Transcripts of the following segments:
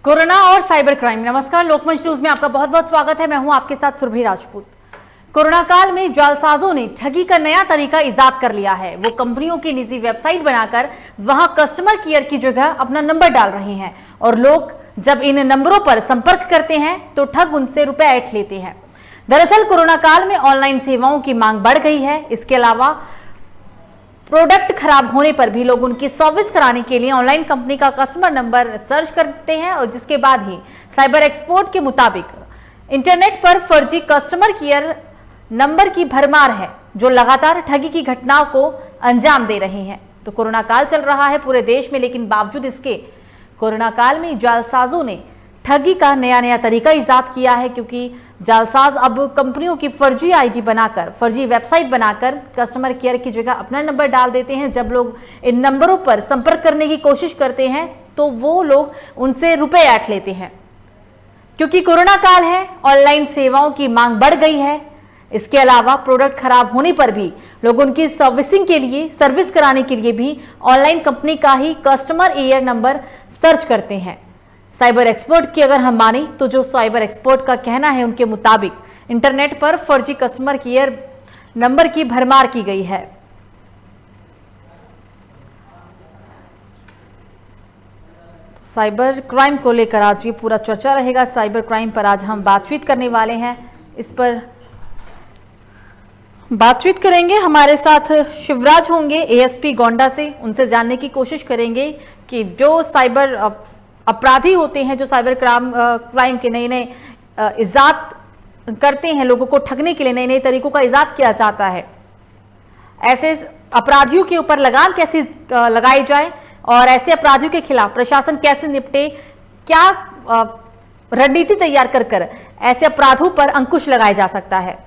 Corona और cyber crime. नमस्कार, लोकमंच news में आपका बहुत बहुत स्वागत है। मैं हूं आपके साथ सुरभि राजपूत। कोरोना काल में जालसाजों ने ठगी का नया तरीका इजाद कर लिया है। वो कंपनियों की निजी वेबसाइट बनाकर वहां कस्टमर केयर की जगह अपना नंबर डाल रहे हैं और लोग जब इन नंबरों पर संपर्क करते हैं तो ठग उनसे रुपए ऐंठ लेते हैं। दरअसल कोरोना काल में ऑनलाइन सेवाओं की मांग बढ़ गई है। इसके अलावा प्रोडक्ट खराब होने पर भी लोग उनकी सर्विस कराने के लिए ऑनलाइन कंपनी का कस्टमर नंबर सर्च करते हैं और जिसके बाद ही साइबर एक्सपर्ट के मुताबिक इंटरनेट पर फर्जी कस्टमर केयर नंबर की भरमार है जो लगातार ठगी की घटनाओं को अंजाम दे रहे हैं। तो कोरोना काल चल रहा है पूरे देश में, लेकिन बावजूद इसके कोरोना काल में जालसाजों ने ठगी का नया तरीका इजाद किया है, क्योंकि जालसाज अब कंपनियों की फर्जी आईडी बनाकर, फर्जी वेबसाइट बनाकर कस्टमर केयर की जगह अपना नंबर डाल देते हैं। जब लोग इन नंबरों पर संपर्क करने की कोशिश करते हैं तो वो लोग उनसे रुपए ऐंठ लेते हैं। क्योंकि कोरोना काल है, ऑनलाइन सेवाओं की मांग बढ़ गई है। इसके अलावा प्रोडक्ट खराब होने पर भी लोग उनकी सर्विसिंग के लिए, सर्विस कराने के लिए भी ऑनलाइन कंपनी का ही कस्टमर केयर नंबर सर्च करते हैं। साइबर एक्सपर्ट की अगर हम माने तो जो साइबर एक्सपर्ट का कहना है, उनके मुताबिक इंटरनेट पर फर्जी कस्टमर केयर नंबर की भरमार की गई है। तो साइबर क्राइम को लेकर आज ये पूरा चर्चा रहेगा। साइबर क्राइम पर आज हम बातचीत करने वाले हैं। इस पर बातचीत करेंगे, हमारे साथ शिवराज होंगे एएसपी गोंडा से। उनसे जानने की कोशिश करेंगे कि जो साइबर अपराधी होते हैं, जो साइबर क्राइम के नए इजाद करते हैं, लोगों को ठगने के लिए नए तरीकों का इजाद किया जाता है, ऐसे अपराधियों के ऊपर लगाम कैसे लगाई जाए और ऐसे अपराधियों के खिलाफ प्रशासन कैसे निपटे, क्या रणनीति तैयार कर ऐसे अपराधों पर अंकुश लगाया जा सकता है।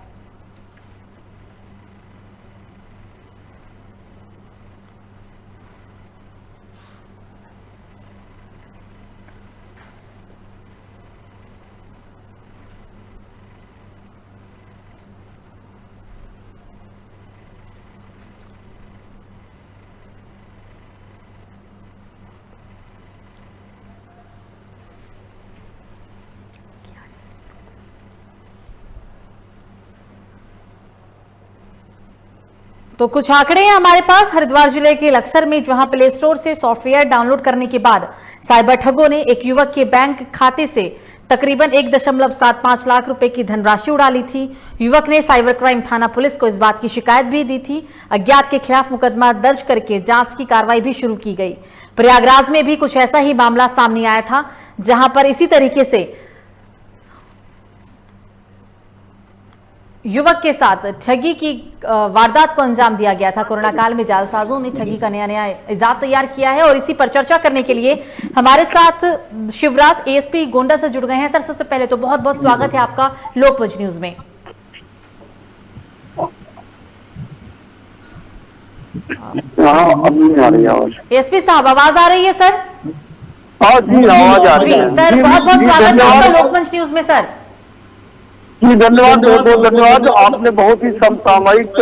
तो कुछ आंकड़े हैं हमारे पास। हरिद्वार जिले के लक्सर में जहां प्ले स्टोर से सॉफ्टवेयर डाउनलोड करने के बाद साइबर ठगों ने एक युवक के बैंक खाते से तकरीबन 1.75 लाख रुपए की धनराशि उड़ा ली थी। युवक ने साइबर क्राइम थाना पुलिस को इस बात की शिकायत भी दी थी। अज्ञात के खिलाफ मुकदमा दर्ज करके जांच की कार्रवाई भी शुरू की गई। प्रयागराज में भी कुछ ऐसा ही मामला सामने आया था, जहां पर इसी तरीके से युवक के साथ ठगी की वारदात को अंजाम दिया गया था। कोरोना काल में जालसाजों ने ठगी का नया इजाद तैयार किया है और इसी पर चर्चा करने के लिए हमारे साथ शिवराज एएसपी गोंडा से जुड़ गए हैं। सर, सबसे पहले तो बहुत बहुत स्वागत है आपका लोकमंच न्यूज में। एएसपी साहब, आवाज आ रही है सर? जी, आवाज आ रही है सर। बहुत बहुत स्वागत है आपका लोकमंच न्यूज में सर। जी धन्यवाद, बहुत बहुत धन्यवाद। आपने बहुत ही समसामयिक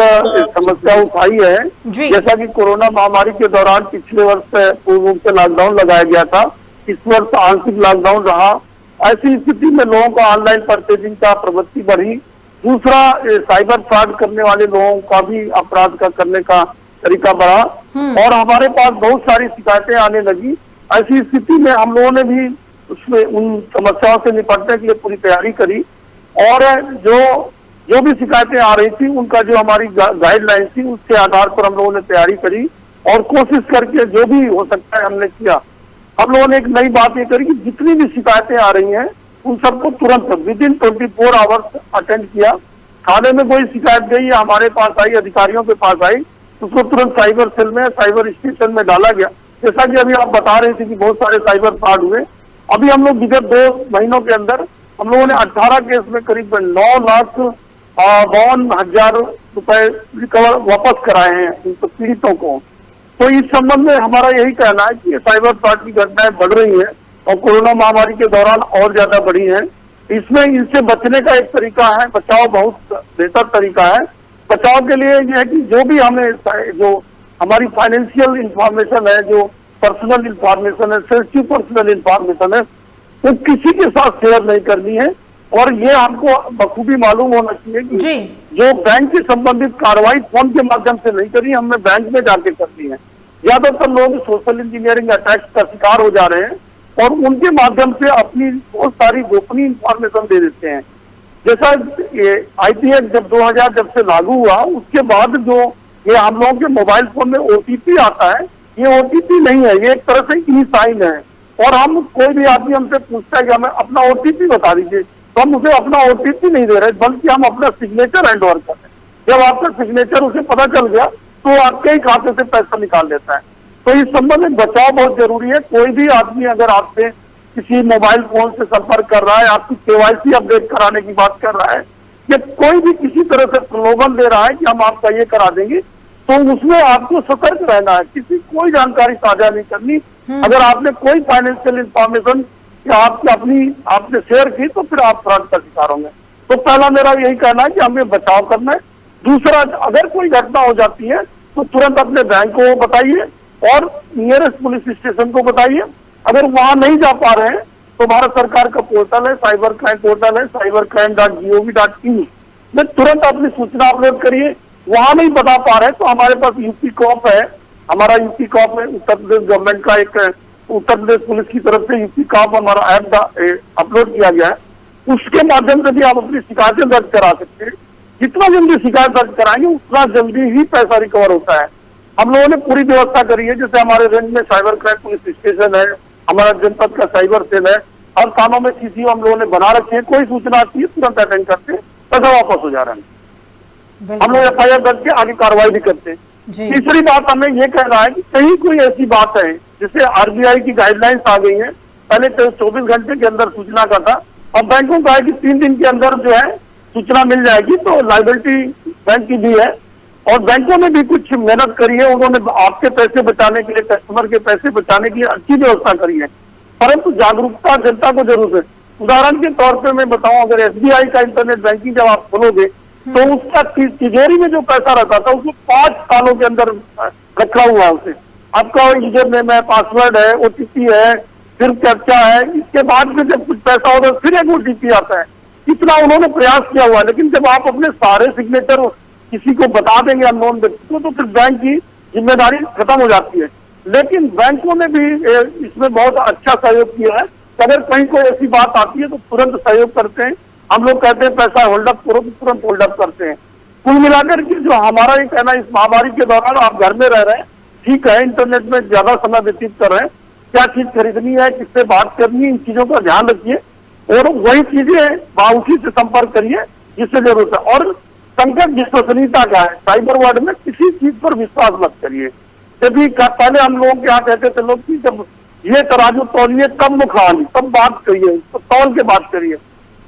समस्या उठाई है। जैसा कि कोरोना महामारी के दौरान पिछले वर्ष पूर्ण रूप से लॉकडाउन लगाया गया था, इस वर्ष आंशिक लॉकडाउन रहा। ऐसी स्थिति में लोगों का ऑनलाइन परचेजिंग का प्रवृत्ति बढ़ी। दूसरा, साइबर फ्रॉड करने वाले लोगों का भी अपराध का करने का तरीका बढ़ा और हमारे पास बहुत सारी शिकायतें आने लगी। ऐसी स्थिति में हम लोगों ने भी उसमें उन समस्याओं से निपटने के लिए पूरी तैयारी करी और जो भी शिकायतें आ रही थी उनका जो हमारी गाइडलाइन थी उसके आधार पर हम लोगों ने तैयारी करी और कोशिश करके जो भी हो सकता है हमने किया। हम लोगों ने एक नई बात ये करी कि जितनी भी शिकायतें आ रही हैं उन सबको तुरंत विदिन 24 आवर्स अटेंड किया। थाने में कोई शिकायत गई या हमारे पास आई, अधिकारियों के पास आई, उसको तुरंत साइबर सेल में, साइबर स्टेशन में डाला गया। जैसा कि अभी आप बता रहे थे कि बहुत सारे साइबर फ्रॉड हुए। अभी हम लोग विगत 2 महीनों के अंदर हम लोगों ने 18 केस में करीब 9,52,000 रुपए रिकवर वापस कराए हैं उनको, पीड़ितों को। तो इस संबंध में हमारा यही कहना है कि साइबर फ्रॉड की घटनाएं बढ़ रही हैं और कोरोना महामारी के दौरान और ज्यादा बढ़ी हैं। इसमें इनसे बचने का एक तरीका है, बचाव बहुत बेहतर तरीका है। बचाव के लिए यह है कि जो भी हमें, जो हमारी फाइनेंशियल इंफॉर्मेशन है, जो पर्सनल इंफॉर्मेशन है, सेंसिटिव पर्सनल इंफॉर्मेशन है, तो किसी के साथ शेयर नहीं करनी है। और ये हमको बखूबी मालूम होना चाहिए कि जो बैंक से संबंधित कार्रवाई फोन के माध्यम से नहीं करी, हमने बैंक में जाके करनी है। ज्यादातर लोग सोशल इंजीनियरिंग अटैक्स का शिकार हो जा रहे हैं और उनके माध्यम से अपनी बहुत सारी गोपनीय इंफॉर्मेशन दे देते हैं। जैसा आईटी एक्ट जब 2000 जब से लागू हुआ, उसके बाद जो ये हम लोगों के मोबाइल फोन में ओटीपी आता है, ये ओटीपी नहीं है, ये एक तरह से ई साइन है। और हम कोई भी आदमी हमसे पूछता है कि हमें अपना ओटीपी बता दीजिए, तो हम उसे अपना ओटीपी नहीं दे रहे, बल्कि हम अपना सिग्नेचर हैंड ओवर कर रहे हैं। जब आपका सिग्नेचर उसे पता चल गया तो आपके ही खाते से पैसा निकाल लेता है। तो इस संबंध में बचाव बहुत जरूरी है। कोई भी आदमी अगर आपसे किसी मोबाइल फोन से संपर्क कर रहा है, आपकी केवाईसी अपडेट कराने की बात कर रहा है, या कोई भी किसी तरह से प्रलोभन दे रहा है कि हम आपका ये करा देंगे, तो उसमें आपको सतर्क रहना है। किसी कोई जानकारी साझा नहीं करनी। अगर आपने कोई फाइनेंशियल इंफॉर्मेशन आपने शेयर की तो फिर आप फ्रॉड का शिकार होंगे। तो पहला मेरा यही कहना है कि हमें बचाव करना है। दूसरा, अगर कोई घटना हो जाती है तो तुरंत अपने बैंक को बताइए और नियरेस्ट पुलिस स्टेशन को बताइए। अगर वहां नहीं जा पा रहे हैं तो भारत सरकार का पोर्टल है, साइबर क्राइम पोर्टल है, cybercrime.gov.in में तुरंत अपनी सूचना अपलोड करिए। वहां नहीं बता पा रहे तो हमारे पास यूपी कॉप है, हमारा यूपी कॉप में उत्तर प्रदेश गवर्नमेंट का एक उत्तर प्रदेश पुलिस की तरफ से यूपी कॉप हमारा ऐप अपलोड किया गया है, उसके माध्यम से भी आप अपनी शिकायतें दर्ज करा सकते हैं। जितना जल्दी शिकायत दर्ज कराएंगे उतना जल्दी ही पैसा रिकवर होता है। हम लोगों ने पूरी व्यवस्था करी है, जैसे हमारे रेंज में साइबर क्राइम पुलिस स्टेशन है, हमारा जनपद का साइबर सेल है, हर थानों में सीसीओ हम लोगों ने बना रखे हैं। कोई सूचना आती है तुरंत अटेंड करते हैं, पैसा वापस हो जा रहा है। हम लोग एफआईआर दर्ज के आगे कार्रवाई भी करते हैं। तीसरी बात हमें ये कहना है कि कहीं कोई ऐसी बात है जिससे आरबीआई की गाइडलाइंस आ गई है, पहले 24 घंटे के अंदर सूचना का था, और बैंकों का है कि 3 दिन के अंदर जो है सूचना मिल जाएगी, तो लायबिलिटी बैंक की भी है। और बैंकों ने भी कुछ मेहनत करी है, उन्होंने आपके पैसे बचाने के लिए, कस्टमर के पैसे बचाने के लिए अच्छी व्यवस्था करी है, परंतु जागरूकता जनता को जरूर है। उदाहरण के तौर पे मैं बताऊं, अगर एसबीआई का इंटरनेट बैंकिंग जब आप खोलोगे तो उसका तिजोरी में जो पैसा रहता था उसको 5 सालों के अंदर रखा हुआ है। उसे आपका यूजर नेम है, पासवर्ड है, ओटीपी है, फिर कैप्चा है, इसके बाद में जब कुछ पैसा होता है फिर एक ओटीपी आता है। इतना उन्होंने प्रयास किया हुआ है, लेकिन जब आप अपने सारे सिग्नेचर किसी को बता देंगे अननोन व्यक्ति को, तो फिर बैंक की जिम्मेदारी खत्म हो जाती है। लेकिन बैंकों ने भी इसमें बहुत अच्छा सहयोग किया है। अगर कहीं कोई ऐसी बात आती है तो तुरंत सहयोग करते हैं। हम लोग कहते हैं पैसा होल्ड अप करो, तो तुरंत होल्ड अप करते हैं। कुल मिलाकर के जो हमारा ये कहना, इस महामारी के दौरान आप घर में रह रहे हैं, ठीक है, इंटरनेट में ज्यादा समय व्यतीत कर रहे हैं, क्या चीज खरीदनी है, किससे बात करनी है, इन चीजों का ध्यान रखिए और वही चीजें उसी से संपर्क करिए जिससे जरूरत है। और संकट विश्वसनीयता का है, साइबर वर्ल्ड में किसी चीज पर विश्वास मत करिए। यदि पहले हम लोगों के यहाँ कहते थे लोग कि जब ये तराजू तौलिए तब मुखानी, तब बात करिए, तो तौल के बात करिए।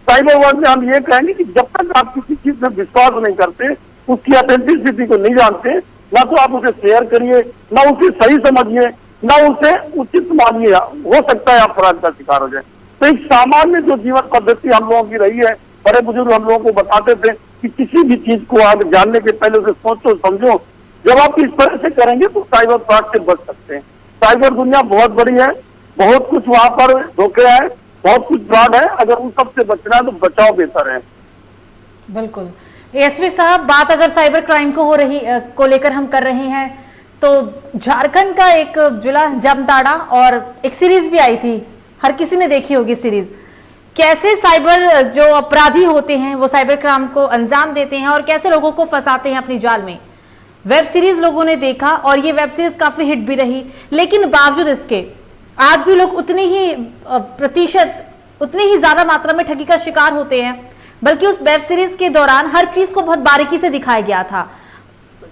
साइबर वर्ल्ड में हम ये कहेंगे कि जब तक आप किसी चीज में विश्वास नहीं करते, उसकी ऑथेंटिसिटी को नहीं जानते, ना तो आप उसे शेयर करिए, ना उसे सही समझिए, ना उसे उचित मानिए, हो सकता है आप फ्रॉड का शिकार हो जाए। तो एक सामान्य जो जीवन पद्धति हम लोगों की रही है, बड़े बुजुर्ग हम लोगों को बताते थे कि किसी भी चीज को आप जानने के पहले उसे सोचो समझो। जब आप इस तरह से करेंगे तो साइबर फ्रॉड से बच सकते हैं। साइबर दुनिया बहुत बड़ी है, बहुत कुछ वहां पर धोखे है, बहुत कुछ फ्रॉड है। अगर उन सब से बचना है तो बचाव बेहतर है। बिल्कुल। एसपी साहब, बात अगर साइबर क्राइम को लेकर हम कर रहे हैं, तो झारखंड का एक जिला जामताड़ा और एक सीरीज भी आई थी, हर किसी ने देखी होगी सीरीज। कैसे साइबर जो अपराधी होते हैं वो साइबर क्राइम को अंजाम देते हैं और कैसे लोगों को फंसाते हैं अपनी जाल में। वेब सीरीज लोगों ने देखा और ये वेब सीरीज काफी हिट भी रही, लेकिन बावजूद इसके आज भी लोग उतनी ही ज्यादा मात्रा में ठगी का शिकार होते हैं। बल्कि उस वेब सीरीज के दौरान हर चीज को बहुत बारीकी से दिखाया गया था।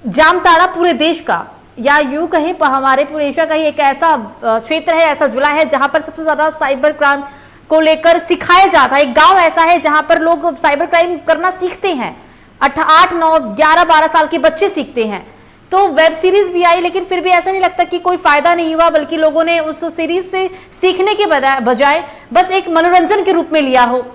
जामताड़ा पूरे देश का, या यूं कहें हमारे पूरे एशिया का ही एक ऐसा क्षेत्र है, ऐसा जिला है जहां पर सबसे ज्यादा साइबर क्राइम को लेकर सिखाया जाता है। एक गांव ऐसा है जहां पर लोग साइबर क्राइम करना सीखते हैं, 8, 9, 11, 12 साल के बच्चे सीखते हैं। तो वेब सीरीज भी आई, लेकिन फिर भी ऐसा नहीं लगता कि कोई फायदा नहीं हुआ, बल्कि लोगों ने उस सीरीज से सीखने के बजाय बस एक मनोरंजन के रूप में लिया हो।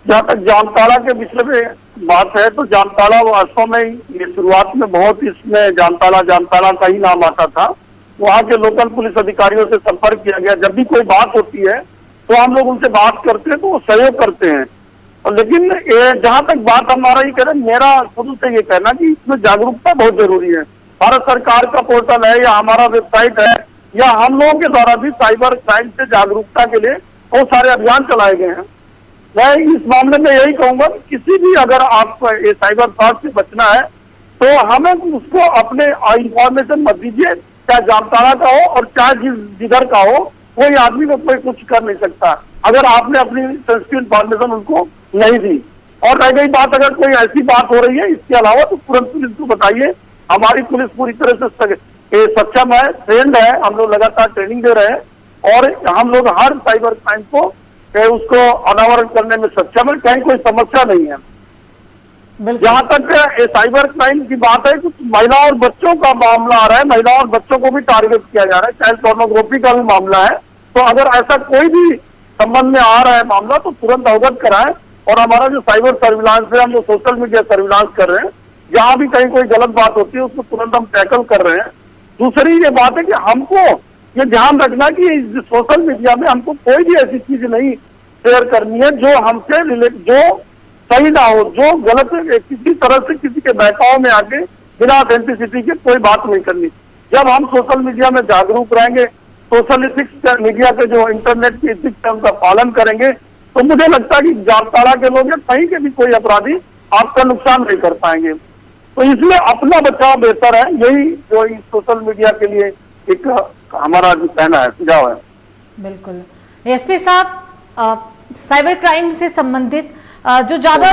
जहाँ तक जामताड़ा के विषय में बात है, तो जामताड़ा वास्तव में ये शुरुआत में बहुत इसमें जामताड़ा का ही नाम आता था, वहाँ के लोकल पुलिस अधिकारियों से संपर्क किया गया। जब भी कोई बात होती है तो हम लोग उनसे बात करते हैं तो वो सहयोग करते हैं। और लेकिन जहां तक बात हमारा ये कह रहे, मेरा शुरू से ये कहना कि इसमें जागरूकता बहुत जरूरी है। भारत सरकार का पोर्टल है या हमारा वेबसाइट है या हम लोगों के द्वारा भी साइबर क्राइम से जागरूकता के लिए बहुत सारे अभियान चलाए गए हैं। मैं इस मामले में यही कहूंगा कि किसी भी अगर आपको ये साइबर फ्रॉड से बचना है तो हमें उसको अपने इंफॉर्मेशन मत दीजिए, चाहे जामताड़ा का हो और चाहे जिधर का हो, कोई आदमी को कोई कुछ कर नहीं सकता अगर आपने अपनी सेंसिटिव इंफॉर्मेशन उनको नहीं दी। और रह गई बात, अगर कोई ऐसी बात हो रही है इसके अलावा तो तुरंत पुलिस को बताइए। हमारी पुलिस पूरी तरह से सक्षम है, ट्रेंड है, हम लोग लगातार ट्रेनिंग दे रहे हैं और हम लोग हर साइबर क्राइम को उसको अनावरण करने में सक्षम है, कहीं कोई समस्या नहीं है। जहां तक साइबर क्राइम की बात है, कुछ महिला और बच्चों का मामला आ रहा है, महिला और बच्चों को भी टारगेट किया जा रहा है, चाइल्ड पोर्नोग्राफी का भी मामला है। तो अगर ऐसा कोई भी संबंध में आ रहा है मामला तो तुरंत अवगत कराएं। और हमारा जो साइबर सर्विलांस है, हम जो सोशल मीडिया सर्विलांस कर रहे हैं, जहां भी कहीं कोई गलत बात होती है उसको तुरंत हम टैकल कर रहे हैं। दूसरी ये बात है कि हमको ये ध्यान रखना कि सोशल मीडिया में हमको कोई भी ऐसी चीज नहीं शेयर करनी है जो हमसे जो सही ना हो, जो गलत किसी तरह से किसी के बहकाव में आके बिना ऑथेंटिसिटी के कोई बात नहीं करनी। जब हम सोशल मीडिया में जागरूक रहेंगे, सोशल इथिक्स मीडिया के जो इंटरनेट की इथिक्स है उनका पालन करेंगे, तो मुझे लगता है कि जामताड़ा के लोग या कहीं के भी कोई अपराधी आपका नुकसान नहीं कर पाएंगे। तो इसलिए अपना बचाव बेहतर है, यही जो इस सोशल मीडिया के लिए एक हमारा जो कहना है, सुझाव है। बिल्कुल। एसपी साहब, साइबर क्राइम से संबंधित जो ज्यादा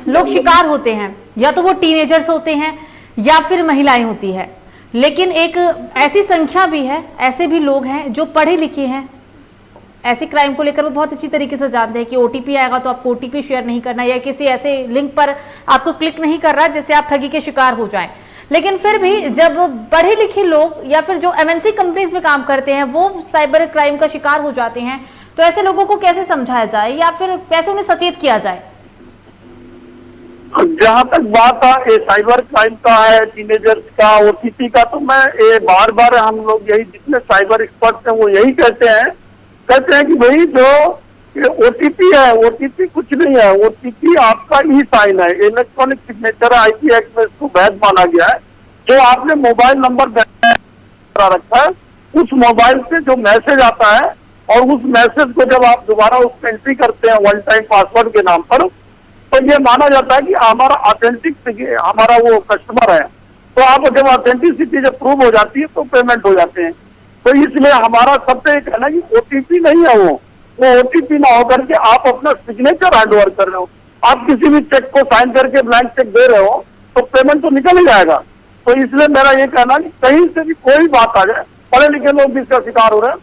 लोग शिकार होते हैं या तो वो टीनेजर्स होते हैं या फिर महिलाएं होती है, लेकिन एक ऐसी संख्या भी है, ऐसे भी लोग हैं जो पढ़े लिखे हैं, ऐसे क्राइम को लेकर वो बहुत अच्छी तरीके से जानते हैं कि ओटीपी आएगा तो आपको ओटीपी शेयर नहीं करना या किसी ऐसे लिंक पर आपको क्लिक नहीं कर रहा जिससे आप ठगी के शिकार हो जाएं। लेकिन फिर भी जब पढ़े लिखे लोग या फिर जो एमएनसी कंपनीज में काम करते हैं वो साइबर क्राइम का शिकार हो जाते हैं, तो ऐसे लोगों को कैसे समझाया जाए या फिर कैसे उन्हें सचेत किया जाए? जहां तक बात है साइबर क्राइम का है, टीनेजर्स का, ओटीपी का, तो मैं बार बार हम लोग यही जितने साइबर एक्सपर्ट हैं वो यही कहते हैं कि भाई जो ओटीपी है, ओटीपी कुछ नहीं है, ओटीपी आपका ई साइन है, इलेक्ट्रॉनिक सिग्नेचर है, आईटी एक्ट में इसको वैध माना गया है। जो आपने मोबाइल नंबर रखा है उस मोबाइल से जो मैसेज आता है और उस मैसेज को जब आप दोबारा उसमें एंट्री करते हैं वन टाइम पासवर्ड के नाम पर, तो ये माना जाता है कि हमारा ऑथेंटिक हमारा वो कस्टमर है। तो आप जब ऑथेंटिसिटी जब प्रूव हो जाती है तो पेमेंट हो जाते हैं। तो इसलिए हमारा सबसे कहना है कि ओटीपी नहीं है, वो ओटीपी ना होकर के आप अपना सिग्नेचर हैंड ओवर कर रहे हो। आप किसी भी चेक को साइन करके ब्लैंक चेक दे रहे हो तो पेमेंट तो निकल ही जाएगा। तो इसलिए मेरा ये कहना है कि कहीं से भी कोई बात आ जाए, पढ़े लिखे लोग भी इसका शिकार हो रहे हैं।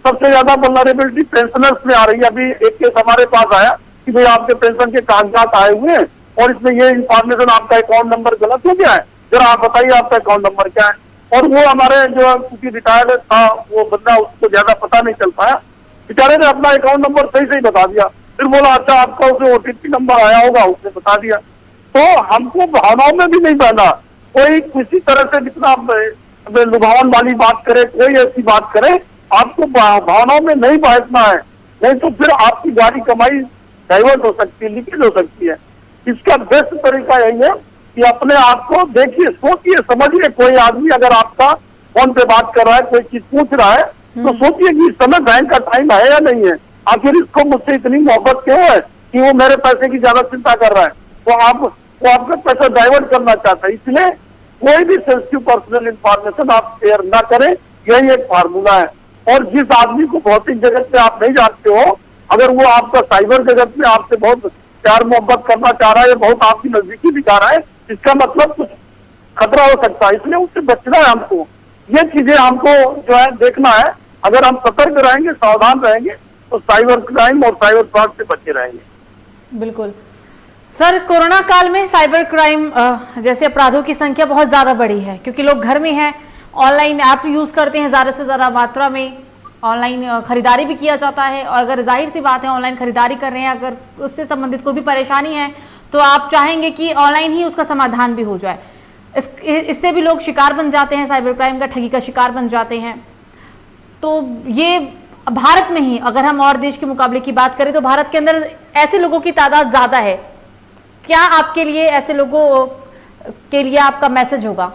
सबसे ज्यादा वल्नरेबिलिटी पेंशनर्स में आ रही है। अभी एक केस हमारे पास आया कि भाई आपके पेंशन के कागजात आए हुए हैं और इसमें ये इन्फॉर्मेशन आपका अकाउंट नंबर गलत हो गया है, जरा आप बताइए आपका अकाउंट नंबर क्या है। और वो हमारे जो क्योंकि रिटायर्ड था वो बंदा, उसको ज्यादा पता नहीं चल पाया, बेचारे ने अपना अकाउंट नंबर सही सही बता दिया, फिर बोला अच्छा आपका उसे ओटीपी नंबर आया होगा, उसने बता दिया। तो हमको भावनाओं में भी नहीं बहना, कोई किसी तरह से जितना लुभावन वाली बात करे, कोई ऐसी बात करे, आपको भावनाओं में नहीं बहना है, नहीं तो फिर आपकी गाड़ी कमाई डाइवर्ट हो सकती है, लीकेज हो सकती है। इसका बेस्ट तरीका यही है कि अपने आप को देखिए, सोचिए, समझिए। कोई आदमी अगर आपका फोन पे बात कर रहा है, कोई चीज पूछ रहा है, तो सोचिए कि इस समय बैंक का टाइम है या नहीं है, आखिर इसको मुझसे इतनी मोहब्बत क्यों है कि वो मेरे पैसे की ज्यादा चिंता कर रहा है, वो आपका पैसा डाइवर्ट करना चाहता है। इसलिए कोई भी सेंसिटिव पर्सनल इंफॉर्मेशन आप शेयर ना करें, यही एक फार्मूला है। और जिस आदमी को भौतिक जगत में आप नहीं जानते हो, अगर वो आपका साइबर जगत में आपसे बहुत प्यार मोहब्बत करना चाह रहा है, बहुत आपकी नजदीकी दिखा रहा है, इसका मतलब कुछ खतरा हो सकता है। इसलिए उससे बचना है हमको, ये चीजें हमको जो है देखना है। अगर हम सतर्क रहेंगे, सावधान रहेंगे, तो साइबर क्राइम और साइबर फ्रॉड से बचे रहेंगे। बिल्कुल सर, कोरोना काल में साइबर क्राइम जैसे अपराधों की संख्या बहुत ज्यादा बढ़ी है क्योंकि लोग घर में हैं, ऑनलाइन ऐप यूज करते हैं, ज्यादा से ज्यादा मात्रा में ऑनलाइन खरीदारी भी किया जाता है। और अगर जाहिर सी बात है ऑनलाइन खरीदारी कर रहे हैं, अगर उससे संबंधित कोई भी परेशानी है तो आप चाहेंगे कि ऑनलाइन ही उसका समाधान भी हो जाए। इससे भी लोग शिकार बन जाते हैं, साइबर क्राइम का, ठगी का शिकार बन जाते हैं। तो ये भारत में ही, अगर हम और देश के मुकाबले की बात करें तो भारत के अंदर ऐसे लोगों की तादाद ज्यादा है। क्या आपके लिए, ऐसे लोगों के लिए आपका मैसेज होगा?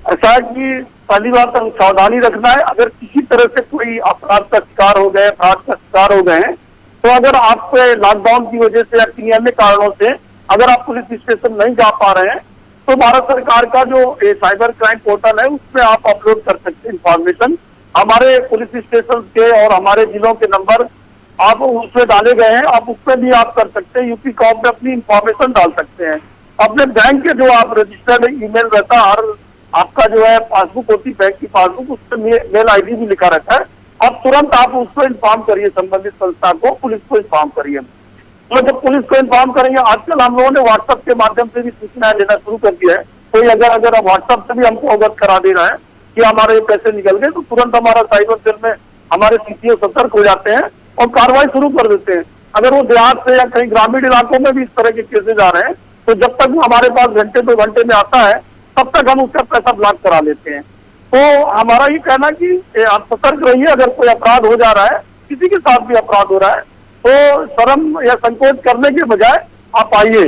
ऐसा है कि पहली बात तो सावधानी रखना है। अगर किसी तरह से कोई अपराध का शिकार हो गए, अपराध का शिकार हो गए हैं, तो अगर आप लॉकडाउन की वजह से या किन्हीं अन्य कारणों से अगर आप पुलिस स्टेशन नहीं जा पा रहे हैं, तो भारत सरकार का जो साइबर क्राइम पोर्टल है उसमें आप अपलोड कर सकते हैं इंफॉर्मेशन। हमारे पुलिस स्टेशन के और हमारे जिलों के नंबर आप उसमें डाले गए हैं, आप उसमें भी आप कर सकते हैं। यूपी कॉम में अपनी इंफॉर्मेशन डाल सकते हैं। अपने बैंक के जो आप रजिस्टर्ड ईमेल रहता है, हर आपका जो है पासबुक होती है, बैंक की पासबुक, उस पर मेल आईडी भी लिखा रहता है। अब तुरंत आप उसको इन्फॉर्म करिए, संबंधित संस्था को, पुलिस को इन्फॉर्म करिए। तो जब पुलिस को इन्फॉर्म करेंगे, आजकल हम लोगों ने व्हाट्सएप के माध्यम से भी सूचना लेना शुरू कर दिया है। कोई अगर व्हाट्सएप से भी हमको अवगत करा दे रहा है कि हमारे पैसे निकल गए, तो तुरंत हमारा साइबर सेल में हमारे सीसीओ सतर्क हो जाते हैं और कार्रवाई शुरू कर देते हैं। अगर वो देहात से या कहीं ग्रामीण इलाकों में भी इस तरह के केसेज आ रहे हैं, तो जब तक हमारे पास घंटे 2 घंटे में आता है, तब तक हम उसका पैसा ब्लॉक करा लेते हैं। तो हमारा ये कहना कि आप सतर्क रहिए। अगर कोई अपराध हो जा रहा है, किसी के साथ भी अपराध हो रहा है, तो शर्म या संकोच करने के बजाय आप आइए।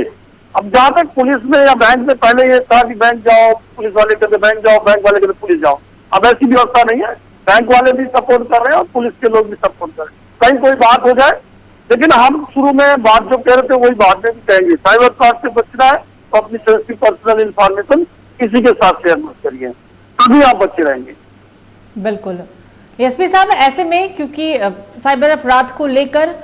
अब जहां तक पुलिस में या बैंक में पहले ये था कि बैंक जाओ, पुलिस वाले कहते बैंक जाओ, बैंक वाले कहते पुलिस जाओ, अब ऐसी व्यवस्था नहीं है। बैंक वाले भी सपोर्ट कर रहे हैं और पुलिस के लोग भी सपोर्ट कर रहे हैं। कहीं कोई बात हो जाए, लेकिन हम शुरू में बात जो कह रहे थे वही बात में भी कहेंगे, साइबर फ्रॉड से बचना है तो अपनी सेंसिटिव पर्सनल इंफॉर्मेशन किसी के साथ शेयर मत करिए, तभी आप बचे रहेंगे। बिल्कुल एसपी साहब, ऐसे में क्योंकि साइबर अपराध को लेकर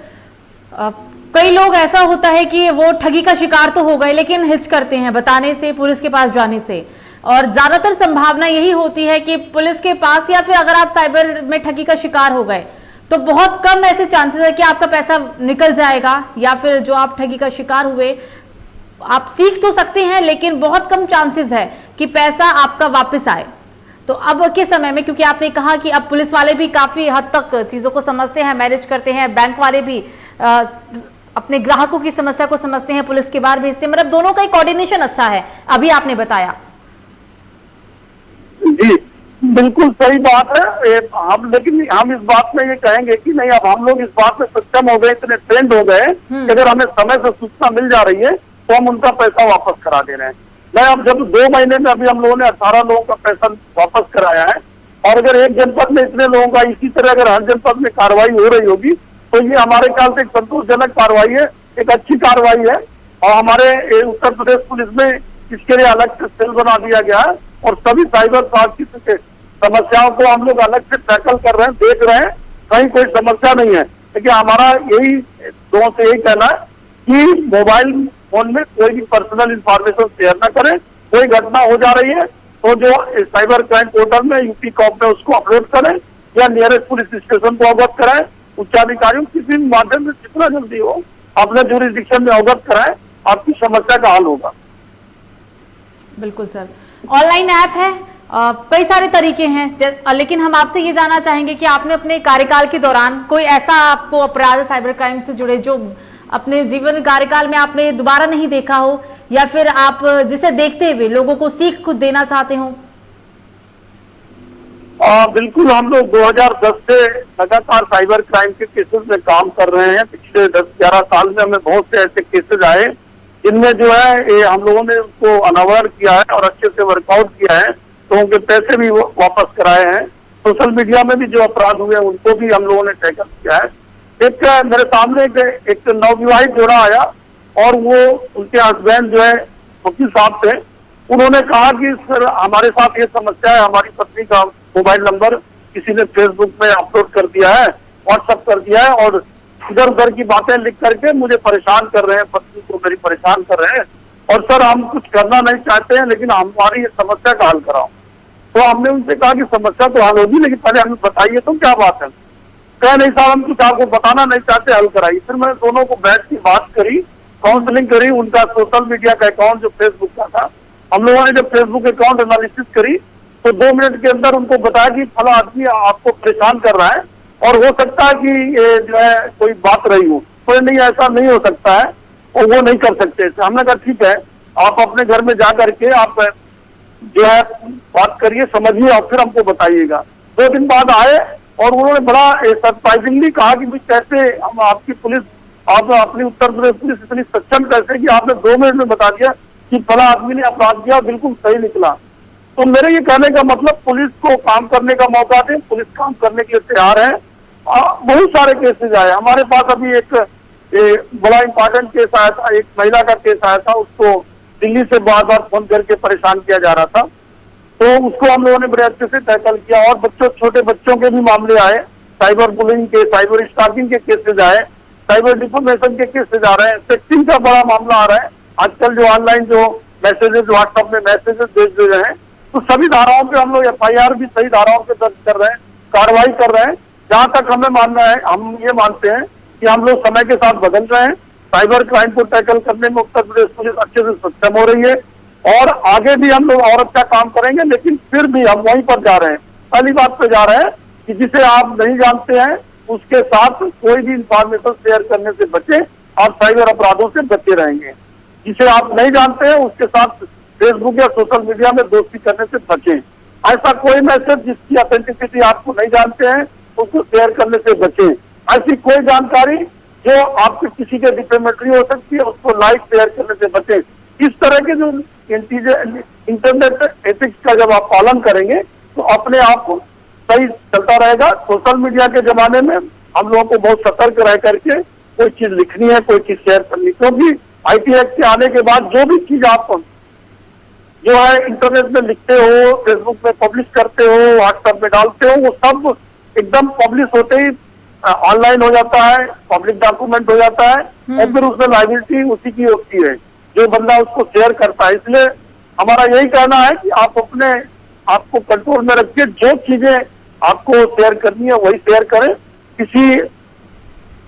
कई लोग, ऐसा होता है कि वो ठगी का शिकार तो हो गए लेकिन हिच करते हैं बताने से, पुलिस के पास जाने से, और ज्यादातर संभावना यही होती है कि पुलिस के पास, या फिर अगर आप साइबर में ठगी का शिकार हो गए तो बहुत कम ऐसे चांसेस है कि आपका पैसा निकल जाएगा, या फिर जो आप ठगी का शिकार हुए आप सीख तो सकते हैं लेकिन बहुत कम चांसेस है कि पैसा आपका वापस आए। तो अब के समय में, क्योंकि आपने कहा कि अब पुलिस वाले भी काफी हद तक चीजों को समझते हैं, मैनेज करते हैं, बैंक वाले भी अपने ग्राहकों की समस्या को समझते हैं, पुलिस के बाहर भेजते हैं, मतलब दोनों का कोऑर्डिनेशन अच्छा है, अभी आपने बताया। जी बिल्कुल सही बात है। लेकिन हम इस बात में ये कहेंगे कि नहीं, अब हम लोग इस बात में सक्षम हो गए, इतने ट्रेंड हो गए कि अगर हमें समय से सूचना मिल जा रही है तो हम उनका पैसा वापस करा दे रहे हैं। मैं अब जब 2 महीने में अभी हम लोगों ने 18 लोगों का पैसा वापस कराया है, और अगर एक जनपद में इतने लोगों का, इसी तरह अगर हर जनपद में कार्रवाई हो रही होगी तो ये हमारे ख्याल से एक संतोषजनक कार्रवाई है, एक अच्छी कार्रवाई है। और हमारे उत्तर प्रदेश पुलिस में इसके लिए अलग से सेल बना दिया गया है और सभी साइबर फ्रॉड की समस्याओं को हम लोग अलग से टैकल कर रहे हैं, देख रहे हैं, कहीं कोई समस्या नहीं है। लेकिन हमारा यही लोगों से यही कहना है कि मोबाइल फोन में कोई भी पर्सनल इंफॉर्मेशन शेयर ना करें। कोई घटना हो जा रही है तो जो साइबर क्राइम पोर्टल में यूपी कॉम में उसको अपलोड करें या नियरेस्ट पुलिस स्टेशन को अवगत कराएं, उच्चाधिकारियों किसी भी माध्यम से जितना जल्दी हो अपने जुरिस्डिक्शन में अवगत कराएं, आपकी समस्या का हल होगा। बिल्कुल सर, ऑनलाइन ऐप है, कई सारे तरीके हैं, लेकिन हम आपसे ये जानना चाहेंगे कि आपने अपने कार्यकाल के दौरान कोई ऐसा आपको अपराध साइबर क्राइम से जुड़े जो अपने जीवन कार्यकाल में आपने दोबारा नहीं देखा हो, या फिर आप जिसे देखते हुए लोगों को सीख कुछ देना चाहते हो? बिल्कुल, हम लोग 2010 से लगातार साइबर क्राइम के केसेस में काम कर रहे हैं। पिछले 10-11 साल में हमें बहुत से ऐसे केसेस आए जिनमें जो है हम लोगों ने उसको अनावरण किया है और अच्छे से वर्कआउट किया है, तो उनके पैसे भी वापस कराए हैं। सोशल मीडिया में भी जो अपराध हुए उनको भी हम लोगों ने टैकल किया है। एक मेरे सामने एक नवविवाहित जोड़ा आया और वो, उनके हस्बैंड जो है वकील साहब थे, उन्होंने कहा कि सर हमारे साथ ये समस्या है, हमारी पत्नी का मोबाइल नंबर किसी ने फेसबुक में अपलोड कर दिया है, व्हाट्सएप कर दिया है, और इधर उधर की बातें लिख करके मुझे परेशान कर रहे हैं, पत्नी को मेरी परेशान कर रहे हैं, और सर हम कुछ करना नहीं चाहते हैं लेकिन हमारी ये समस्या का हल कराओ। तो हमने उनसे कहा कि समस्या तो हल होगी लेकिन पहले हमें बताइए तो क्या बात है। कह नहीं साहब हम कुछ आपको बताना नहीं चाहते, हल कराइए। फिर मैंने दोनों को बैठ की बात करी, काउंसलिंग करी। उनका सोशल मीडिया का अकाउंट जो फेसबुक का था, हम लोगों ने जब फेसबुक अकाउंट एनालिसिस करी तो 2 मिनट के अंदर उनको बताया कि फला आदमी आपको परेशान कर रहा है और हो सकता है कि ये जो है कोई बात रही हो। तो नहीं, ऐसा नहीं हो सकता है और वो नहीं कर सकते। हमने कहा ठीक है, आप अपने घर में जा करके आप जो है बात करिए, समझिए और फिर हमको बताइएगा। 2 दिन बाद आए और उन्होंने बड़ा सरप्राइजिंगली कहा कि भाई कैसे हम आपकी पुलिस, आप अपनी उत्तर प्रदेश पुलिस इतनी सक्षम कैसे कि आपने 2 मिनट में बता दिया कि फला आदमी ने अपराध किया, बिल्कुल सही निकला। तो मेरे ये कहने का मतलब पुलिस को काम करने का मौका दें, पुलिस काम करने के लिए तैयार है। बहुत सारे केसेज आए हमारे पास। अभी एक बड़ा इंपॉर्टेंट केस आया था, एक महिला का केस आया था, उसको दिल्ली से बार बार फोन करके परेशान किया जा रहा था, तो उसको हम लोगों ने बड़े अच्छे से टैकल किया। और छोटे बच्चों के भी मामले आए, साइबर बुलिंग के, साइबर स्टॉकिंग के केसेज आए, साइबर डिफॉर्मेशन के केसेज आ रहे हैं, सेक्सिंग का बड़ा मामला आ रहा है। आजकल जो ऑनलाइन जो मैसेजेस व्हाट्सएप में मैसेजेस भेज दे रहे हैं, तो सभी धाराओं पे हम लोग FIR भी सही धाराओं पे दर्ज कर रहे हैं, कार्रवाई कर रहे हैं। जहां तक हमें मानना है, हम ये मानते हैं कि हम लोग समय के साथ बदल रहे हैं। साइबर क्राइम को टैकल करने में उत्तर प्रदेश पुलिस अच्छे से सक्षम हो रही है और आगे भी हम लोग और अच्छा काम करेंगे। लेकिन फिर भी हम वहीं पर जा रहे हैं, पहली बात पे जा रहे हैं कि जिसे आप नहीं जानते हैं उसके साथ कोई भी इंफॉर्मेशन शेयर करने से बचे और साइबर अपराधों से बचे रहेंगे। जिसे आप नहीं जानते हैं उसके साथ फेसबुक या सोशल मीडिया में दोस्ती करने से बचें। ऐसा कोई मैसेज जिसकी ऑथेंटिसिटी आपको नहीं जानते हैं उसको शेयर करने से बचें। ऐसी कोई जानकारी जो आपके किसी के डिफेमेटरी हो सकती है उसको लाइक शेयर करने से बचें। इस तरह के जो इंटरनेट एथिक्स का जब आप पालन करेंगे तो अपने आप को सही चलता रहेगा। सोशल मीडिया के जमाने में हम लोगों को बहुत सतर्क रह करके कोई चीज लिखनी है, कोई चीज शेयर करनी, क्योंकि IT एक्ट के आने के बाद जो भी चीज आप जो है इंटरनेट में लिखते हो, फेसबुक में पब्लिश करते हो, व्हाट्सएप में डालते हो, वो सब एकदम पब्लिश होते ही ऑनलाइन हो जाता है, पब्लिक डॉक्यूमेंट हो जाता है और फिर उसमें लायबिलिटी उसी की होती है जो बंदा उसको शेयर करता है। इसलिए हमारा यही कहना है कि आप अपने आपको कंट्रोल में रखिए, जो चीजें आपको शेयर करनी है वही शेयर करें, किसी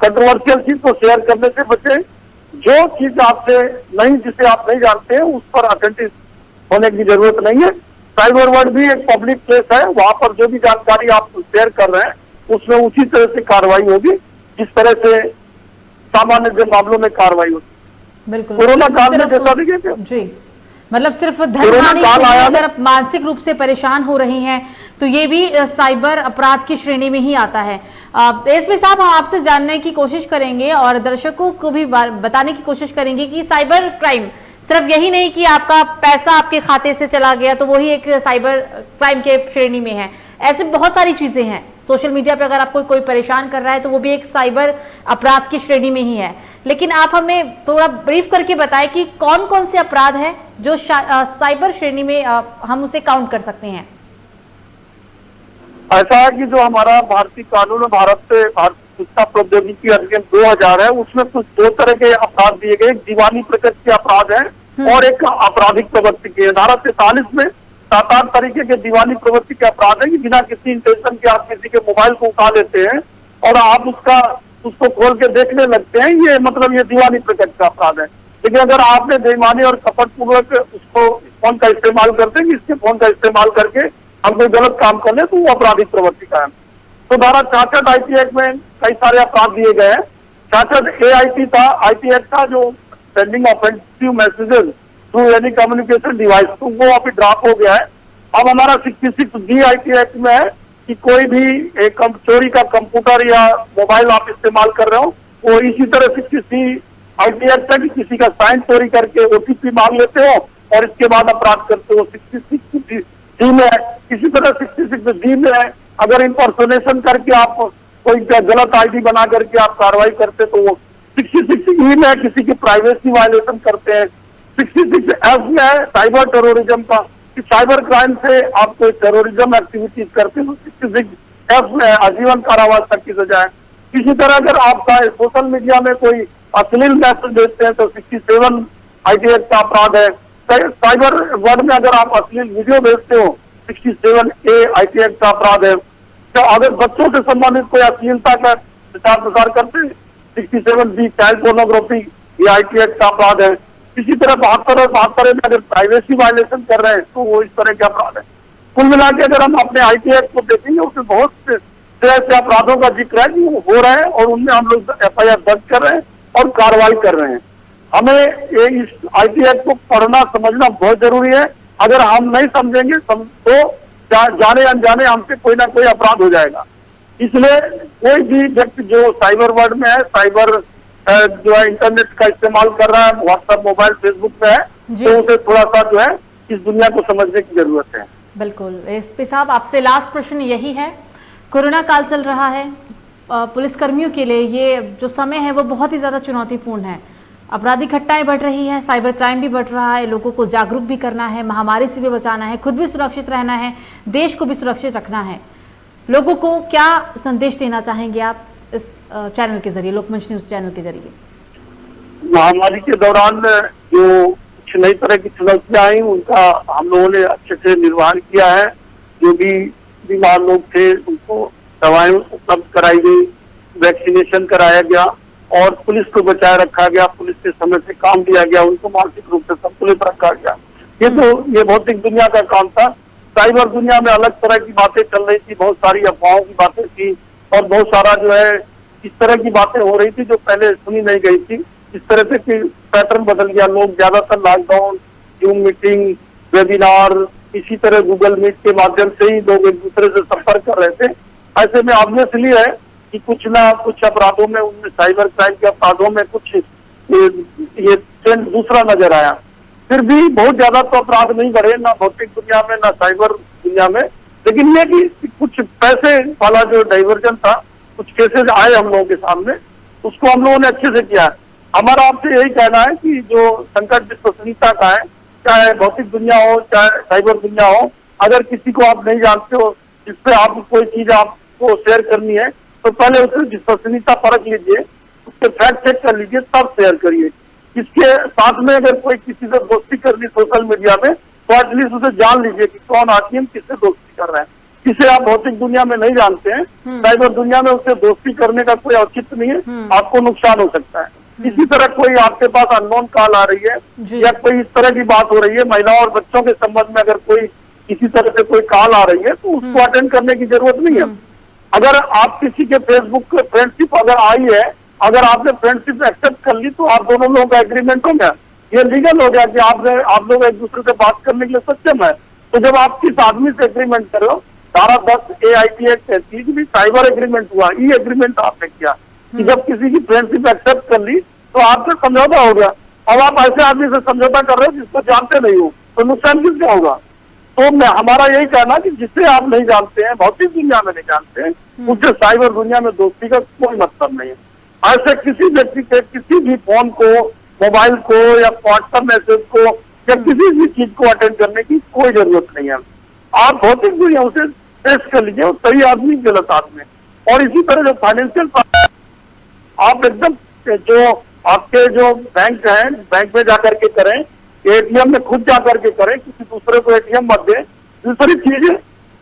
कंट्रोवर्शियल चीज को शेयर करने से बचें। जो चीज आपसे नहीं, जिसे आप नहीं जानते हैं उस पर ऑथेंटिक होने की जरूरत नहीं है। साइबर वर्ल्ड भी एक पब्लिक प्लेस है, वहां पर जो भी जानकारी आप शेयर कर रहे हैं उसमें उसी तरह से कार्रवाई होगी जिस तरह से सामान्य जो मामलों में कार्रवाई होती। बिल्कुल। कोरोना काल में जैसा देखिए जी, मतलब सिर्फ धनहानि अगर आप मानसिक रूप से परेशान हो रही हैं तो ये भी साइबर अपराध की श्रेणी में ही आता है। एसपी साहब, हम आपसे जानने की कोशिश करेंगे और दर्शकों को भी बताने की कोशिश करेंगे कि साइबर क्राइम सिर्फ यही नहीं कि आपका पैसा आपके खाते से चला गया तो वही एक साइबर क्राइम के श्रेणी में है। ऐसे बहुत सारी चीजें हैं। सोशल मीडिया पे अगर आपको कोई परेशान कर रहा है तो वो भी एक साइबर अपराध की श्रेणी में ही है। लेकिन आप हमें थोड़ा ब्रीफ करके बताएं कि कौन कौन से अपराध हैं जो साइबर श्रेणी में हम उसे काउंट कर सकते हैं। ऐसा है कि जो हमारा भारतीय कानून है, भारत सूचना प्रौद्योगिकी अधिनियम 2000 है, उसमें कुछ 2 तरह के अपराध दिए गए। एक दीवानी प्रकृति के अपराध है और एक आपराधिक प्रवृत्ति के। धारा 43 में 7-8 तरीके के दीवानी प्रवृत्ति के अपराध है कि बिना किसी इंटेंशन के आप किसी के मोबाइल को उठा लेते हैं और आप उसको खोल के देखने लगते हैं, ये मतलब ये दीवानी प्रकृति का अपराध है। लेकिन अगर आपने बेईमानी और कपटपूर्वक उसको फोन का इस्तेमाल करते हैं, इसके फोन का इस्तेमाल करके हम कोई गलत काम कर ले तो वो आपराधिक प्रवृत्ति का है। तो धारा 66 IT एक्ट में कई सारे अपराध दिए गए हैं। 66 AIT था, IT एक्ट था जो sending offensive messages through any communication device, तो वो अभी ड्रॉप हो गया है। अब हमारा 66D IT एक्ट में है कि कोई भी एक चोरी का कंप्यूटर या मोबाइल आप इस्तेमाल कर रहे हो, वो इसी तरह 66 IT एक्ट है कि किसी का साइन चोरी करके OTP मांग लेते हो और इसके बाद अपराध करते हो। 66D में है। इसी तरह 66D में है, अगर इम्पर्सोनेशन करके आप कोई गलत ID बना करके आप कार्रवाई करते तो वो 66E में किसी की प्राइवेसी वायलेशन करते हैं। 66F में है साइबर टेररिज्म का, कि साइबर क्राइम से आप कोई टेररिज्म एक्टिविटीज करते हैं। 66F में आजीवन कारावास तक की सजा है। इसी तरह अगर आप सोशल मीडिया में कोई अश्लील मैसेज भेजते हैं तो 67 IT एक्ट का अपराध है। साइबर वर्ल्ड में अगर आप अश्लील वीडियो भेजते हो 67A IT एक्ट का अपराध है। तो अगर बच्चों से संबंधित कोई अश्लीलता का प्रचार प्रसार करते हैं 67B चाइल्ड पोर्नोग्राफी ये IT एक्ट का अपराध है। इसी तरह 72 और 72 में अगर प्राइवेसी वायलेशन कर रहे हैं तो वो इस तरह के अपराध है। कुल मिला के अगर हम अपने IT एक्ट को देखेंगे उसमें बहुत से ऐसे अपराधों का जिक्र है कि वो हो रहे हैं और उनमें हम लोग FIR दर्ज कर रहे हैं और कार्रवाई कर रहे हैं। हमें इस IT एक्ट को पढ़ना समझना बहुत जरूरी है। अगर हम नहीं समझेंगे तो जाने अनजाने हमसे कोई ना कोई अपराध हो जाएगा। इसलिए कोई भी व्यक्ति जो साइबर वर्ल्ड में है, साइबर जो है इंटरनेट का इस्तेमाल कर रहा है, व्हाट्सएप, मोबाइल, फेसबुक पे है, तो उसे थोड़ा सा जो है इस दुनिया को समझने की जरूरत है। बिल्कुल। एसपी साहब, आपसे लास्ट प्रश्न यही है, कोरोना काल चल रहा है, पुलिस कर्मियों के लिए ये जो समय है वो बहुत ही ज्यादा चुनौतीपूर्ण है। आपराधिक घटनाएं बढ़ रही है, साइबर क्राइम भी बढ़ रहा है, लोगों को जागरूक भी करना है, महामारी से भी बचाना है, खुद भी सुरक्षित रहना है, देश को भी सुरक्षित रखना है। लोगों को क्या संदेश देना चाहेंगे आप इस चैनल के जरिए, लोकमंच न्यूज चैनल के जरिए? महामारी के दौरान जो कुछ नई तरह की चुनौतियां आई, उनका हम लोगों ने अच्छे से निर्वहन किया है। जो भी बीमार लोग थे उनको दवाएं उपलब्ध कराई गई, वैक्सीनेशन कराया गया और पुलिस को बचाए रखा गया, पुलिस के समय से काम दिया गया, उनको मानसिक रूप से संतुलित रखा गया। ये भौतिक दुनिया का काम था। साइबर दुनिया में अलग तरह की बातें चल रही थी, बहुत सारी अफवाहों की बातें थी और बहुत सारा जो है इस तरह की बातें हो रही थी जो पहले सुनी नहीं गई थी। इस तरह से कि पैटर्न बदल गया। लोग ज्यादातर लॉकडाउन, जूम मीटिंग, वेबिनार, इसी तरह गूगल मीट के माध्यम से ही लोग एक दूसरे से संपर्क कर रहे थे। ऐसे में ऑब्वियसली है कि कुछ ना कुछ अपराधों में, उनमें साइबर क्राइम के अपराधों में कुछ ये ट्रेंड दूसरा नजर आया। फिर भी बहुत ज्यादा तो अपराध नहीं बढ़े, ना भौतिक दुनिया में ना साइबर दुनिया में, लेकिन ये कि कुछ पैसे वाला जो डाइवर्जन था, कुछ केसेस आए हम लोगों के सामने, उसको हम लोगों ने अच्छे से किया है। हमारा आपसे यही कहना है कि जो संकट विश्वसनीयता का है, चाहे भौतिक दुनिया हो चाहे साइबर दुनिया हो, अगर किसी को आप नहीं जानते हो, जिससे आप कोई चीज आपको शेयर करनी है, तो पहले उससे विश्वसनीयता परख लीजिए, उसके फैक्ट चेक कर लीजिए, तब शेयर करिए। इसके साथ में अगर कोई किसी से दोस्ती कर ली सोशल मीडिया में, तो एटलीस्ट उसे जान लीजिए कि कौन आदमी किससे दोस्ती कर रहा है। जिसे आप भौतिक दुनिया में नहीं जानते हैं, साइबर दुनिया में उससे दोस्ती करने का कोई औचित्य नहीं है, आपको नुकसान हो सकता है। इसी तरह कोई आपके पास अननोन कॉल आ रही है या कोई इस तरह की बात हो रही है, महिलाओं और बच्चों के संबंध में अगर कोई किसी तरह से कोई कॉल आ रही है, तो उसको अटेंड करने की जरूरत नहीं है। अगर आप किसी के फेसबुक फ्रेंडशिप अगर आई है, अगर आपने फ्रेंडशिप एक्सेप्ट कर ली, तो आप दोनों लोगों का एग्रीमेंट हो गया, ये लीगल हो गया कि आप लोग एक दूसरे से बात करने के लिए सक्षम है। तो जब आप किस आदमी से एग्रीमेंट करो, धारा 10 AIT एक्ट कहती है कि साइबर एग्रीमेंट हुआ, ई एग्रीमेंट आपने किया कि जब किसी की फ्रेंडशिप एक्सेप्ट कर ली तो आपसे समझौता हो गया। अब आप ऐसे आदमी से समझौता कर रहे हो जिसको जानते नहीं हो, तो नुकसान किसका होगा? तो हमारा यही कहना कि जिसे आप नहीं जानते हैं, भौतिक दुनिया में नहीं जानते हैं, उससे साइबर दुनिया में दोस्ती का कोई मतलब नहीं है। ऐसे किसी व्यक्ति के किसी भी फोन को, मोबाइल को या व्हाट्सएप मैसेज को या किसी भी चीज को अटेंड करने की कोई जरूरत नहीं है। आप भौतिक दुनिया उसे टेस्ट कर लीजिए, सही आदमी गलत आदमी। और इसी तरह जो फाइनेंशियल आप एकदम जो आपके जो बैंक हैं, बैंक में जाकर के करें, ATM में खुद जाकर के करें, किसी दूसरे को ATM मत दें। दूसरी चीज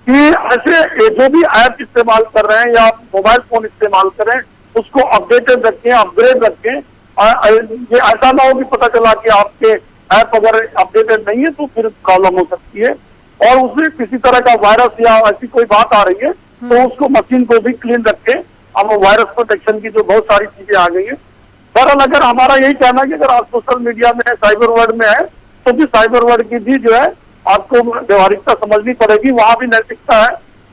कि ऐसे जो भी ऐप इस्तेमाल कर रहे हैं या मोबाइल फोन इस्तेमाल करें, उसको अपडेटेड रखें, अपग्रेड रखें। ये ऐसा ना हो कि पता चला कि आपके ऐप अगर अपडेटेड नहीं है तो फिर प्रॉब्लम हो सकती है। और उसमें किसी तरह का वायरस या ऐसी कोई बात आ रही है तो उसको मशीन को भी क्लीन रखें। अब वायरस प्रोटेक्शन की जो बहुत सारी चीजें आ गई है। बहरहाल अगर हमारा यही कहना है कि अगर आप सोशल मीडिया में साइबर वर्ल्ड में है, तो भी साइबर वर्ल्ड की भी जो है आपको व्यवहारिकता समझनी पड़ेगी, वहां भी नैतिकता है।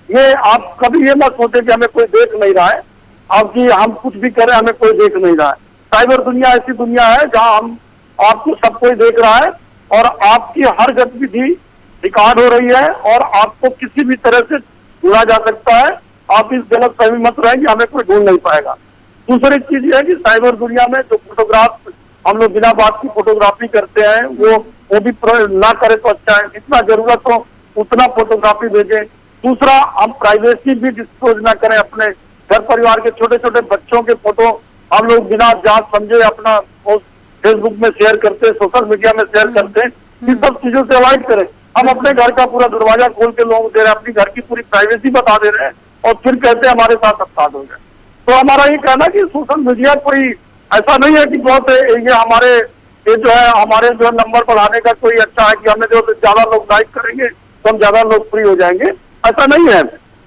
ये आप कभी ये मत सोचे कि हमें कोई देख नहीं रहा है, आपकी हम कुछ भी करें हमें कोई देख नहीं रहा है। साइबर दुनिया ऐसी दुनिया है जहां हम आपको सब कोई देख रहा है और आपकी हर गतिविधि रिकॉर्ड हो रही है और आपको किसी भी तरह से ढूंढा जा सकता है। आप इस गलत फहमी मत रहें कि हमें कोई ढूंढ नहीं पाएगा। दूसरी चीज ये है कि साइबर दुनिया में जो फोटोग्राफ हम लोग बिना बात की फोटोग्राफी करते हैं, वो भी ना करे तो अच्छा है। जितना जरूरत हो उतना फोटोग्राफी भेजें। दूसरा, हम प्राइवेसी भी डिस्क्लोज ना करें। अपने घर परिवार के छोटे छोटे बच्चों के फोटो हम लोग बिना जांच समझे अपना फेसबुक में शेयर करते हैं, सोशल मीडिया में शेयर करते हैं। इन सब चीजों से अवॉइड करें। हम अपने घर का पूरा दरवाजा खोल के लोगों को दे रहे हैं, अपनी घर की पूरी प्राइवेसी बता दे रहे हैं और फिर कहते हैं हमारे साथ अपराध हो गए। तो हमारा ये कहना कि सोशल मीडिया कोई ऐसा नहीं है कि बहुत ये जो है हमारे जो नंबर बढ़ाने का कोई अच्छा है कि हमें जो ज्यादा लोग लाइक करेंगे तो हम ज्यादा लोग फ्री हो जाएंगे, ऐसा नहीं है।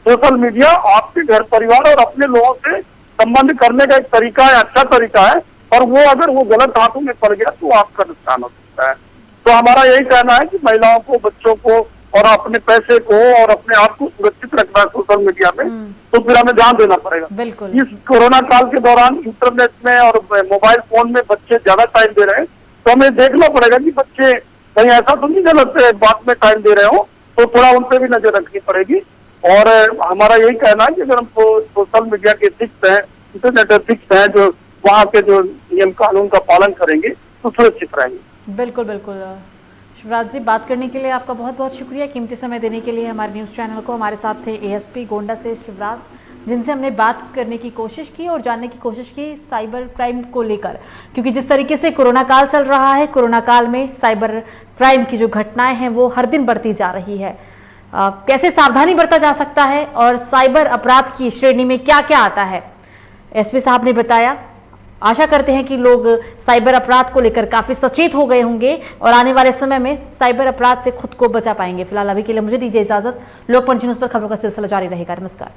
सोशल मीडिया आपके घर परिवार और अपने लोगों से संबंध करने का एक तरीका है, अच्छा तरीका है। और वो अगर वो गलत हाथों में पड़ गया तो आपका नुकसान हो सकता है। तो हमारा यही कहना है कि महिलाओं को, बच्चों को और अपने पैसे को और अपने आप को सुरक्षित रखना है सोशल मीडिया में, तो फिर हमें ध्यान देना पड़ेगा। बिल्कुल। इस कोरोना काल के दौरान इंटरनेट में और मोबाइल फोन में बच्चे ज्यादा टाइम दे रहे हैं, तो हमें देखना पड़ेगा कि बच्चे कहीं ऐसा तो नहीं गलत बात में टाइम दे रहे हो, तो थोड़ा उन पर भी नजर रखनी पड़ेगी। और हमारा यही कहना है कि अगर हम सोशल मीडिया के एथिक्स हैं, इंटरनेट एथिक्स हैं, जो वहाँ के जो नियम कानून का पालन करेंगे तो सुरक्षित रहेंगे। बिल्कुल बिल्कुल। शिवराज जी, बात करने के लिए आपका बहुत बहुत शुक्रिया, कीमती समय देने के लिए हमारे न्यूज़ चैनल को। हमारे साथ थे एएसपी गोंडा से शिवराज, जिनसे हमने बात करने की कोशिश की और जानने की कोशिश की साइबर क्राइम को लेकर, क्योंकि जिस तरीके से कोरोना काल चल रहा है, कोरोना काल में साइबर क्राइम की जो घटनाएं हैं वो हर दिन बढ़ती जा रही है। कैसे सावधानी बरता जा सकता है और साइबर अपराध की श्रेणी में क्या क्या आता है, एसपी साहब ने बताया। आशा करते हैं कि लोग साइबर अपराध को लेकर काफी सचेत हो गए होंगे और आने वाले समय में साइबर अपराध से खुद को बचा पाएंगे। फिलहाल अभी के लिए मुझे दीजिए इजाजत। लोकमंच न्यूज़ पर खबरों का सिलसिला जारी रहेगा। नमस्कार।